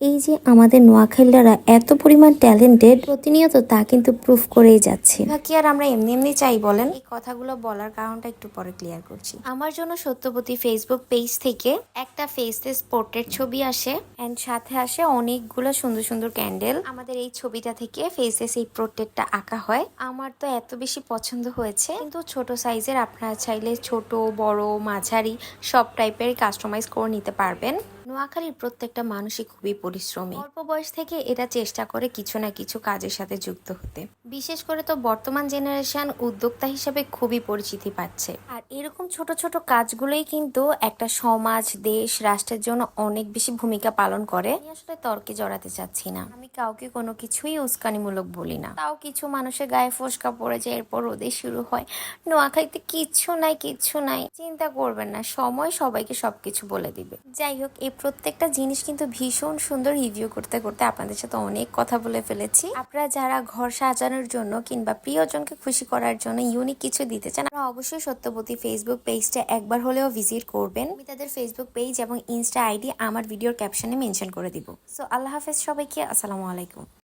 এই যে আমাদের নোয়াখালীরা এত পরিমাণ ট্যালেন্টেড, প্রতিনিয়ত তা কিন্তু প্রুফ করেই যাচ্ছে। কি আর আমরা এমনি এমনি চাই বলেন? এই কথাগুলো বলার কারণটা একটু পরে ক্লিয়ার করছি। আমার জন্য সত্যবতী ফেসবুক পেজ থেকে একটা ফেসলেস পোর্ট্রেট ছবি আসে এন্ড সাথে আসে অনেকগুলো সুন্দর সুন্দর ক্যান্ডেল। আমাদের এই ছবিটা থেকে ফেসলেস এই পোর্ট্রেটটা আঁকা হয়। আমার তো এত বেশি পছন্দ হয়েছে, কিন্তু ছোট সাইজের আপনারা চাইলে ছোট বড় মাঝারি সব টাইপের কাস্টমাইজ করে নিতে পারবেন। নোয়াখালীর প্রত্যেকটা মানুষই খুবই পরিশ্রমী। অল্প বয়স থেকে এটা চেষ্টা করে কিছু না কিছু কাজের সাথে যুক্ত হতে। বিশেষ করে তো বর্তমান জেনারেশন উদ্যোক্তা হিসেবে খুবই পরিচিতি পাচ্ছে। আর এরকম ছোট ছোট কাজগুলোই কিন্তু একটা সমাজ, দেশ, রাষ্ট্রের জন্য অনেক বেশি ভূমিকা পালন করে। আমি আসলে তর্কে জড়াতে চাচ্ছি না, আমি কাউকে কোনো কিছুই উস্কানিমূলক বলি না। তাও কিছু মানুষের গায়ে ফোসকা পড়ে যায়, এরপর ওদের শুরু হয় নোয়াখালীতে কিচ্ছু নাই কিচ্ছু নাই। চিন্তা করবেন না, সময় সবাইকে সবকিছু বলে দিবে। যাই হোক, এই প্রত্যেকটা জিনিস কিন্তু ভীষণ সুন্দর। রিভিউ করতে করতে আপনাদের সাথে অনেক কথা বলে ফেলেছি। আপনারা যারা ঘর সাজানোর জন্য কিংবা প্রিয়জনকে খুশি করার জন্য ইউনিক কিছু দিতে চান, আপনারা অবশ্যই সত্যবতী ফেসবুক পেজটা একবার হলেও ভিজিট করবেন। আমি তাদের ফেসবুক পেজ এবং ইনস্টা আইডি আমার ভিডিওর ক্যাপশনে মেনশন করে দিব। সো আল্লাহ হাফেজ সবাইকে, আসসালামু আলাইকুম।